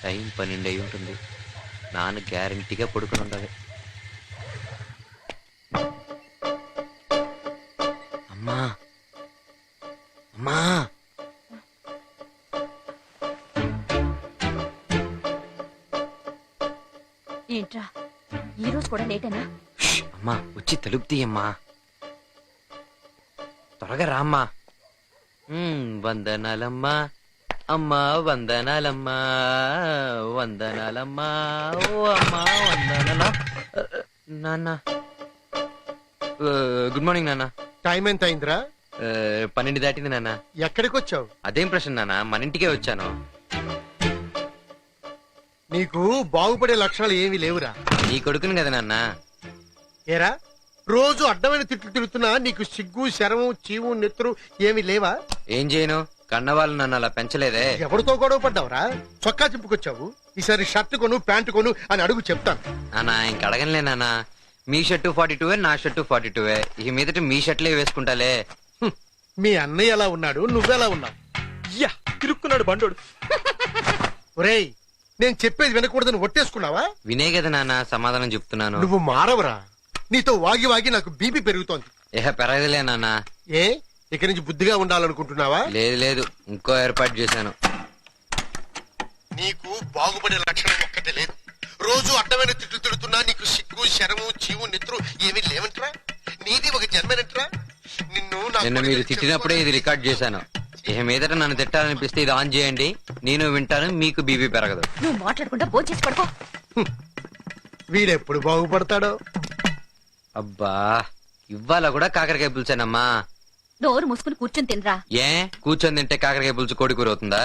Time 12 అయి ఉంటుంది. నాన్న గ్యారంటీగా పడుకుని ఉండాలి. అమ్మా అమ్మా ఏంట్రా ఈ రోజు కూడా లేటేనా? అమ్మా వచ్చి తలుపు తీయమ్మా, త్వరగా రామ్మా. వందనాలమ్మా అమ్మా, వందనాలమ్మా, వందనాలమ్మా, ఓ అమ్మా వందనాల. నాన్న గుడ్ మార్నింగ్ నాన్న. టైం ఎంత అయిందిరా? 12 దాటింది నాన్న. ఎక్కడికి వచ్చావు? అదేం ప్రశ్న నాన్న, మన ఇంటికే వచ్చాను. నీకు బాగుపడే లక్షణాలు ఏమీ లేవురా. నీ కొడుకుని కదా నాన్న. ఏరా రోజు అడ్డమైన తిట్లు తిరుగుతున్నా నీకు సిగ్గు శరము చీవు నెత్తురు ఏమీ లేవా? ఏం చేయను, కన్నవాళ్ళు నన్ను అలా పెంచలేదే. ఎవరితో గొడవ పడ్డావురా? చొక్కా చింపుకొచ్చావు. ఈసారి షర్ట్ కొను ప్యాంటు కొను అని అడుగు చెప్తాను. నాన్న ఇంక అడగనులే నాన్న. మీ షర్టు 42, నా షర్టు 42. ఇక మీదట మీ షర్ట్లే వేసుకుంటాలే. మీ అన్నయ్య ఎలా ఉన్నాడు, నువ్వెలా ఉన్నావు? తిరుక్కున్నాడు బండోడు. ఒరేయ్ నేను చెప్పేది వినకూడదని ఒట్టేసుకున్నావా? వినే కదా నాన్న సమాధానం చెప్తున్నాను. నువ్వు మారవరా. నీతో వాగి వాగి నాకు బీపీ పెరుగుతోంది. పెరగదులే నాన్న. ఏ ఇక్కడి నుంచి బుద్ధిగా ఉండాలనుకుంటున్నావా? లేదు లేదు, ఇంకో ఏర్పాటు చేశాను. నీకు బాగుపడే లక్షణం ఒక్కటే లేదు. రోజు అడ్డమైన తిట్లు తిడుతున్నా నీకు సిగ్గు శరము చీవు నెత్తురు ఏమీ లేవంటరా? నీది ఒక జన్మేనంటరా? నిన్న మీరు తిట్టినప్పుడే ఇది రికార్డ్ చేశాను. ఇక మీదట నన్ను తిట్టాలనిపిస్తే ఇది ఆన్ చేయండి, నేను వింటాను, మీకు బీపీ పెరగదు. నువ్వు మాట్లాడకుండా భోంచేసి పడుకో. వీడెప్పుడు బాగుపడతాడో. అబ్బా ఇవ్వాల కూడా కాకరకాయ పులుసేనమ్మా. నోరు మూసుకుని కూర్చుని తినరా. ఏ కూర్చొని తింటే కాకరకాయ పులుసు కోడి కూర అవుతుందా?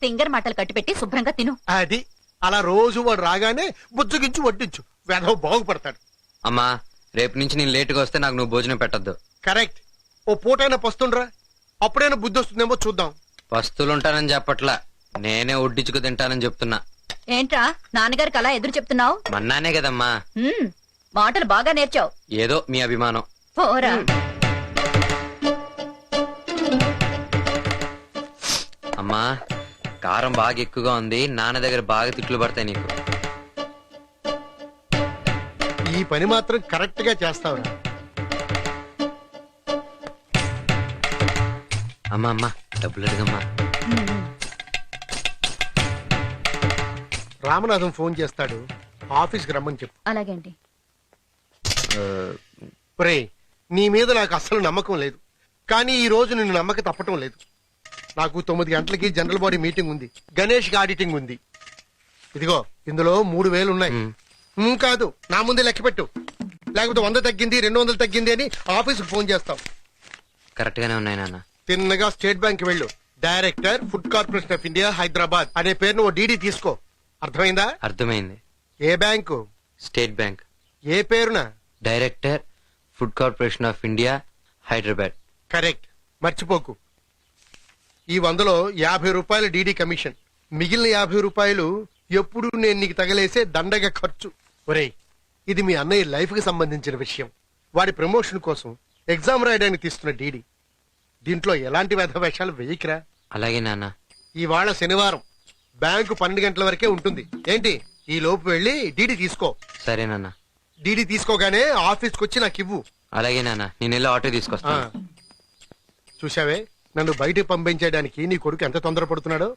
తింగర్ మాటలు కట్టిపెట్టి శుభ్రంగా తిను. అది అలా రోజు వాడు రాగానే బుజ్జగించి వడ్డించు, వెధవ బాగుపడతాడు. అమ్మా రేపు నుంచి నేను లేటుగా వస్తే నాకు నువ్వు భోజనం పెట్టద్దు. కరెక్ట్. ఓ పూటైనా పస్తుండ్రా, అప్పుడైనా బుద్ధి వస్తుందేమో చూద్దాం. పస్తులుంటానని చెప్పట్లా, నేనే వడ్డించుకు తింటానని చెప్తున్నా. ఏంట్రా నాన్నగారికి అలా ఎదురు చెప్తున్నావు? మన్నానే కదమ్మా. మాటలు బాగా నేర్చావు. ఏదో మీ అభిమానం. పోరా. అమ్మా కారం బాగా ఎక్కువగా ఉంది, నాన్న దగ్గర బాగా తిట్లు పడతాయి నీకు. ఈ పని మాత్రం కరెక్ట్ గా చేస్తావురా. అమ్మా అమ్మా డబ్బులు అడుగమ్మా. రామనాథం ఫోన్ చేస్తాడు, ఆఫీస్కి రమ్మని చెప్పు. అలాగే అండి. ఒరేయ్ నీ మీద నాకు అస్సలు నమ్మకం లేదు, కానీ ఈ రోజు నిన్ను నమ్మక తప్పటం లేదు. నాకు 9 గంటలకి జనరల్ బాడీ మీటింగ్ ఉంది, గణేష్ కి ఆడిటింగ్ ఉంది. ఇదిగో ఇందులో 3000 ఉన్నాయి. కాదు నా ముందే లెక్క పెట్టు, లేకపోతే 100 తగ్గింది 200 తగ్గింది అని ఆఫీస్కి ఫోన్ చేస్తావు. కరెక్ట్ గానే ఉన్నాయి నాన్న. తిన్నగా స్టేట్ బ్యాంక్ వెళ్ళు, director food corporation of India Hyderabad అనే పేరును ఓ డీడీ తీసుకో. అర్థమైందా? అర్థమైంది. ఏ బ్యాంకు? State bank. ఏ పేరున? Director food corporation of India Hyderabad. Correct, మర్చిపోకు. ఈ 100లో 50 రూపాయలు డీడీ కమిషన్, మిగిలిన 50 రూపాయలు ఎప్పుడు నేను నీకు తగలేసే దండగ ఖర్చు. ఒరేయ్ ఇది మీ అన్నయ్య లైఫ్ కి సంబంధించిన విషయం. వాడి ప్రమోషన్ కోసం ఎగ్జామ్ రాయడానికి తీస్తున్న డీడీ. దీంట్లో ఎలాంటి వేషాలు వెయ్యికిరా. అలాగే నాన్న. ఇవాళ శనివారం, బ్యాంకు 12 గంటల వరకే ఉంటుంది. ఏంటి ఈ లోపు వెళ్ళి డీడీ తీసుకో. సరే నాన్న. డీడీ తీసుకోగానే ఆఫీస్కి వచ్చి నాకు ఇవ్వు. అలాగే నాన్న, నేను వెళ్ళి ఆటో తీసుకొస్తాను. చూసావే నన్ను బయటకు పంపించడానికి నీ కొడుకు ఎంత తొందరపడుతున్నాడో.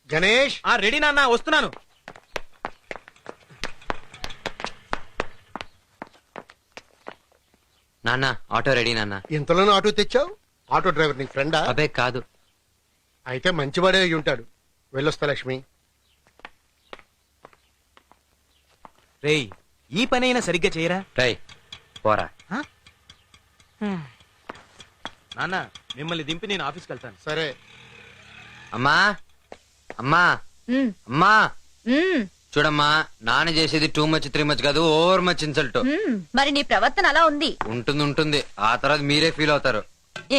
గణేష్ రెడీ నాన్న, వస్తున్నాను. నాన్న ఆటో రెడీ నాన్న. ఇంతలోనూ ఆటో తెచ్చావు? ఆటో డ్రైవర్ నీ ఫ్రెండా? అదే కాదు. అయితే మంచివాడే అయి ఉంటాడు. వెళ్ళొస్తా లక్ష్మి. రేయ్ ఈ పని అయినా సరిగ్గా చేయరా. రై పోరా. నాన్న మిమ్మల్ని దింపి నేను ఆఫీస్కి వెళ్తాను. సరే. అమ్మా అమ్మా ఉమ్, అమ్మా ఉమ్, చూడమ్మా, నాన్న చేసేది 2 much 3 much కాదు, ఓవర్ మచ్ ఇన్సల్ట్. మరి నీ ప్రవర్తన అలా ఉంది. ఉంటుంది ఉంటుంది, ఆ తర్వాత మీరే ఫీల్ అవుతారు.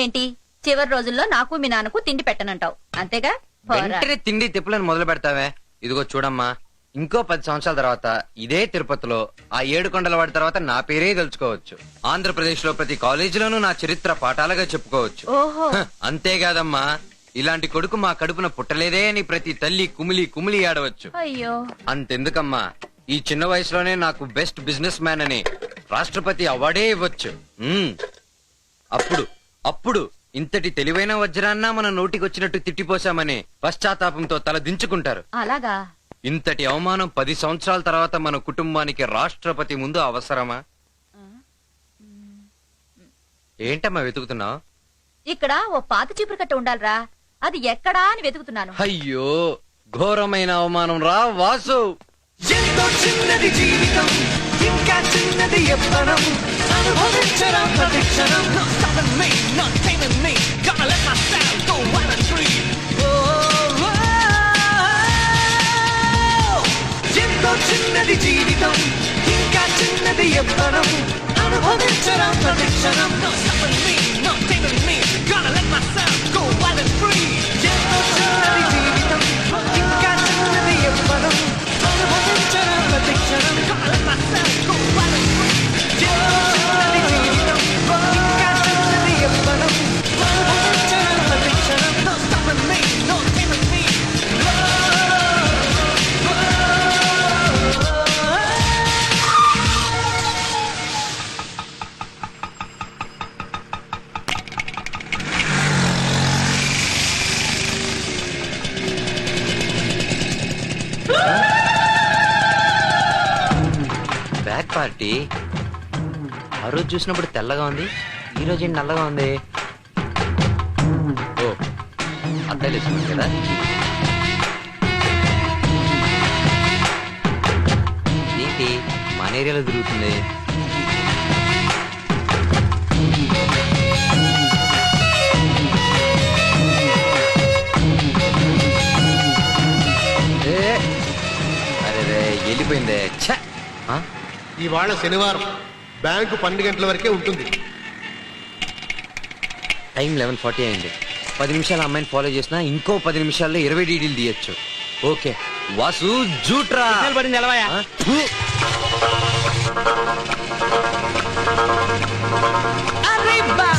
ఏంటి చివరి రోజుల్లో నాకు మీ నాన్నకు తిండి పెట్టనంటావు అంతేగా? పోరా. వెంటనే తిండి తిప్పులను మొదలు పెడతావే. ఇదిగో చూడమ్మా, ఇంకో 10 సంవత్సరాల తర్వాత ఇదే తిరుపతిలో ఆ 7 కొండల వాడి తర్వాత నా పేరే తెలుసుకోవచ్చు. ఆంధ్రప్రదేశ్ లో ప్రతి కాలేజీలోనూ నా చరిత్ర పాఠాలుగా చెప్పుకోవచ్చు. ఓహో. అంతేకాదమ్మా, ఇలాంటి కొడుకు మా కడుపున పుట్టలేదే అని ప్రతి తల్లి కుమిలి కుమిలి ఆడవచ్చు. అయ్యో, అంతెందుకమ్మా, ఈ చిన్న వయసులోనే నాకు బెస్ట్ బిజినెస్ మ్యాన్ అని రాష్ట్రపతి అవార్డే ఇవ్వచ్చు. అప్పుడు అప్పుడు ఇంతటి తెలివైన వజ్రాన్న మన నోటికొచ్చినట్టు తిట్టిపోశామని పశ్చాత్తాపంతో తల దించుకుంటారు. అలాగా? ఇంతటి అవమానం 10 సంవత్సరాల తర్వాత మన కుటుంబానికి రాష్ట్రపతి ముందు అవసరమా? ఏంటమ్మా వెతుకుతున్నావు? ఇక్కడ ఓ పాత చీపురు కట్ట ఉండాలిరా, అది ఎక్కడా అని వెతుకుతున్నాను. అయ్యో, ఘోరమైన అవమానం రా వాసు. ఎంతో చిన్నది జీవితం, ఇంకా చిన్నది యవ్వనం. అనుభవించరా ప్రతి క్షణం. Not stopping me, not taming me. Gonna let myself go wild and free. Oh, oh. ఎంతో చిన్నది జీవితం, ఇంకా చిన్నది యవ్వనం. అనుభవించరా ప్రతి క్షణం. Not stopping me, not taming me. Gonna let myself go wild and free. ఎంతో చిన్నది జీవితం, ఇంకా చిన్నది యవ్వనం. అనుభవించరా ప్రతి క్షణం. Gonna let myself go wild and free. ఎంతో చిన్నది జీవితం, ఇంకా చిన్నది యవ్వనం. అనుభవించరా ప్రతి క్షణం. No stopping me, no taming me. Back party ఆ రోజు చూసినప్పుడు తెల్లగా ఉంది, ఈ రోజు ఏంటి నల్లగా ఉంది? ఓ, అద్దాలు వేసుకున్నాను కదా. ఏంటి మన ఏరియాలో తిరుగుతుంది? అరే వెళ్ళిపోయిందే. ఛ! ఆ? ఇవాళ శనివారం, బ్యాంకు 12 గంటల వరకే ఉంటుంది. టైం 11:40 అయింది. 10 నిమిషాలు అమ్మాయిని ఫాలో చేసినా ఇంకో 10 నిమిషాల్లో 20 డీడీలు తీయచ్చు. ఓకే వాసు, జూట్రా. ఆ? ఫు. Arriba!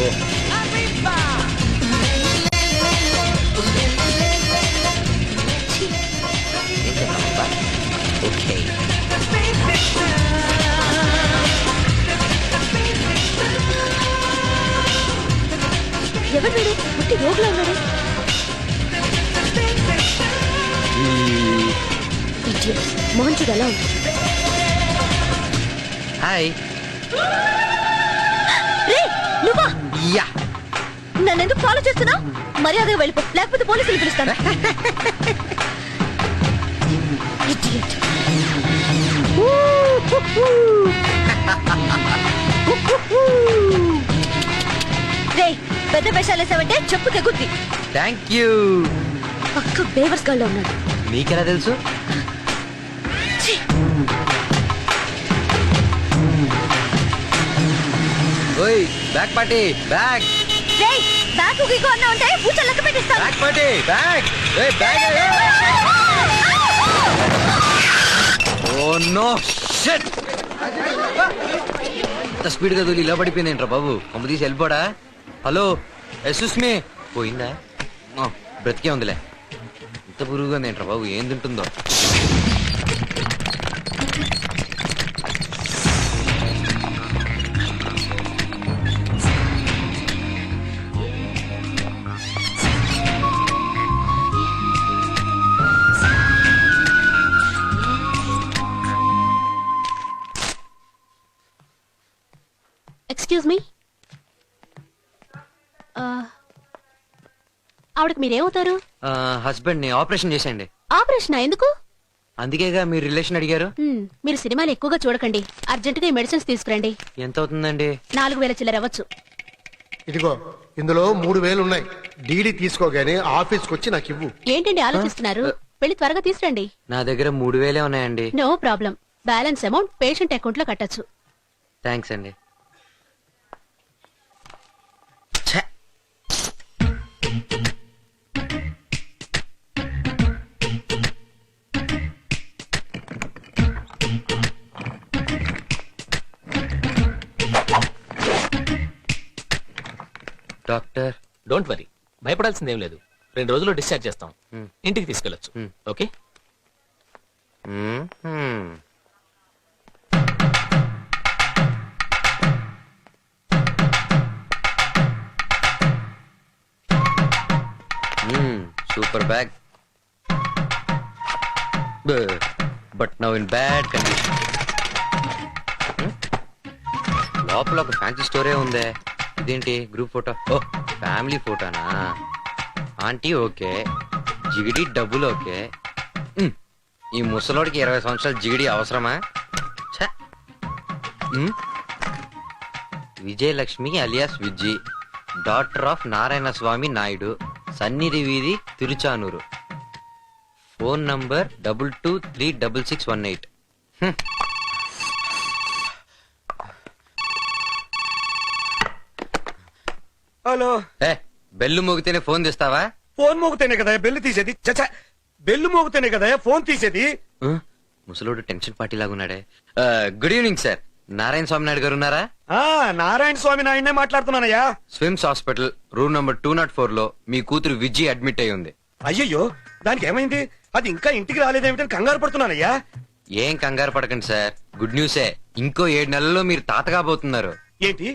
ఓ, Arriba! ఏం చేద్దామబ్బా? ఓకే. ఎవరు వీడు? పుట్టి రోగులో ఉన్నాడు. మోహన్ చూడు ఎలా ఉంది. హాయ్. రే, నువ్వా? యా. నన్ను ఎందుకు ఫాలో చేస్తున్నావు? మర్యాదగా వెళ్ళిపో, లేకపోతే పోలీసులు పిలుస్తాను. Idiot. రే, పెద్ద వేషాలు వేసావంటే చెప్పు తెగుద్ది. Thank you. పక్క బేవర్స్ గాల్లో ఉన్నాడు. మీకెలా తెలుసు? ఛీ! ఓయ్ బ్యాక్ పార్టీ, బ్యాక్ రే, బ్యాగ్ గీకు అన్నా ఉంటే పూచలు లెక్క పెట్టిస్తాను. Back party, back. ఏ బ్యాగ్. Oh no shit. ఇంత స్పీడ్ గా దూలి ఇలా పడిపోయింది ఏంట్రా బాబు? కొమ్మ తీసి వెళ్ళిపోడా? హలో, ఎస్సుస్మి పోయిందా? బ్రతికే ఉందిలే. ఇంత పురుగుగా ఉంది ఏంట్రా బాబు? ఏం తింటుందో? ఎక్స్క్యూజ్ మీ, ఆవిడకి మీరేమవుతారు? హస్బెండ్ ని ఆపరేషన్ చేసేయండి. ఆపరేషన్ ఎందుకు? అందుకేగా మీరు రిలేషన్ అడిగారు. మీరు సినిమాలు ఎక్కువగా చూడకండి, అర్జెంట్ గా ఈ మెడిసిన్స్ తీసుకురండి. ఎంత అవుతుందండి? 4000 చిల్లర అవ్వచ్చు. ఇదిగో ఇందులో 3000 ఉన్నాయి. డీడీ తీసుకోగానే ఆఫీస్కి వచ్చి నాకు ఇవ్వు. ఏంటండి ఆలోచిస్తున్నారు? వెళ్ళి త్వరగా తీసురండి. నా దగ్గర 3000 ఉన్నాయండి. No problem, balance amount patient account లో కట్టచ్చు. థ్యాంక్స్ అండి. డాక్టర్ డోంట్ వరీ, భయపడాల్సిందేం లేదు. 2 రోజుల్లో డిశ్చార్జ్ చేస్తాం. Hmm. ఇంటికి తీసుకెళ్ళొచ్చు. Hmm. Okay. Super bag, but now in bad condition. లోపల ఒక ఫ్యాన్సీ స్టోరే ఉందే. ఇదేంటి గ్రూప్ ఫోటో? ఓ, ఫ్యామిలీ ఫోటోనా? ఆంటీ ఓకే, జిగిడి డబ్బులు ఓకే. ఈ ముసలోడికి 20 సంవత్సరాలు జిగిడి అవసరమా? ఛ! Vijayalakshmi alias Vijji, doctor of Narayana Swamy Naidu, సన్నిధి వీధి, తిరుచానూరు. Phone number 22366618. హలో, ఏ, బెల్లు మోగితేనే ఫోన్ తీస్తావా? ఫోన్ మోగుతేనే కదా బెల్లు తీసేది. చచ్చా, బెల్లు మోగుతేనే కదా ఫోన్ తీసేది. ముసలోడు టెన్షన్ పార్టీ లాగున్నాడే. Good evening sir, Narayana Swamy Naidu గారు ఉన్నారా? ఆ నారాయణ స్వామి నాయుడినే మాట్లాడుతున్నానయ్యా. స్విమ్స్ హాస్పిటల్ రూమ్ నంబర్ 204 లో మీ కూతురు విజయ్ అడ్మిట్ అయి ఉంది. అయ్యయ్యో, దానికి ఏమైంది? అది ఇంకా ఇంటికి రాలేదేమిటని కంగారు పడుతున్నానయ్యా. ఏం కంగారు పడకండి సార్, గుడ్ న్యూసే. ఇంకో 7 నెలల్లో మీరు తాత కాబోతున్నారు. ఏంటి,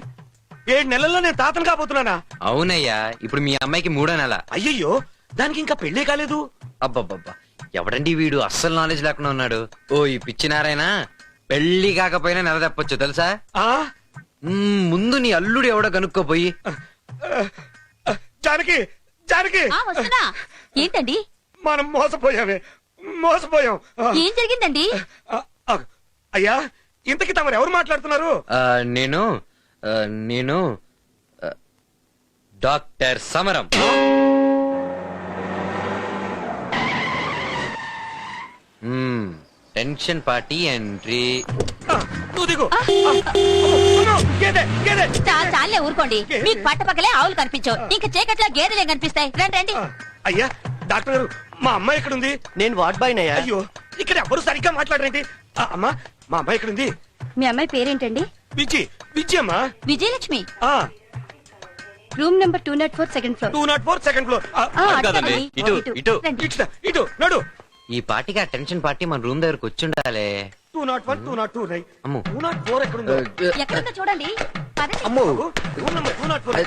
7 నెలల్లో నేను తాతను కాబోతున్నానా? అవునయ్యా, ఇప్పుడు మీ అమ్మాయికి 3వ నెల. అయ్యయ్యో, దానికి ఇంకా పెళ్లే కాలేదు. అబ్బబ్బబ్బా, ఎవడండి వీడు, అస్సలు నాలెడ్జ్ లేకుండా ఉన్నాడు. ఓ ఈ పిచ్చి నారాయణ, పెళ్లి కాకపోయినా నెల తప్పొచ్చు తెలుసా? ఆ ముందు నీ అల్లుడు ఎవడో కనుక్కోపోయి. జానకి, జానకి, ఆ, వస్తున్నా. ఏంటండి, మనం మోసపోయామే, మోసపోయాం. ఏం జరిగిందండి? అయ్యా, ఇంతకి తమరు ఎవరు మాట్లాడుతున్నారు? నేను నేను డాక్టర్ సమరం. Tension party entry. నువ్వు దిగు. గేదె, గేదె. చాలే ఊరుకోండి, మీకు పట్టపక్కలే ఆవులు కనిపించవు, ఇంకా చీకట్లో గేదెలే కనిపిస్తాయి. రండి రండి. అయ్యా డాక్టర్ గారు, మా అమ్మాయి ఎక్కడుంది? నేను వార్డ్ బాయ్ నయ్యా. అయ్యో, ఇక్కడ ఎవరు సరిగ్గా మాట్లాడరేంటి? అమ్మా, మా అమ్మాయి ఎక్కడుంది? మీ అమ్మాయి పేరేంటండి? Vijay, Vijayamma. Vijayalakshmi, room number 204 second floor. 204 second floor. అటండి. ఇటు, ఇటు. రండి. ఇటు నడు. ఈ పార్టీకి ఆ టెన్షన్ పార్టీ మన రూమ్ దగ్గరకు వచ్చి ఉండాలే. 201, 202. అమ్మో. 204 ఎక్కడుందో? ఎక్కడుందో చూడండి. పదండి. Room number 204.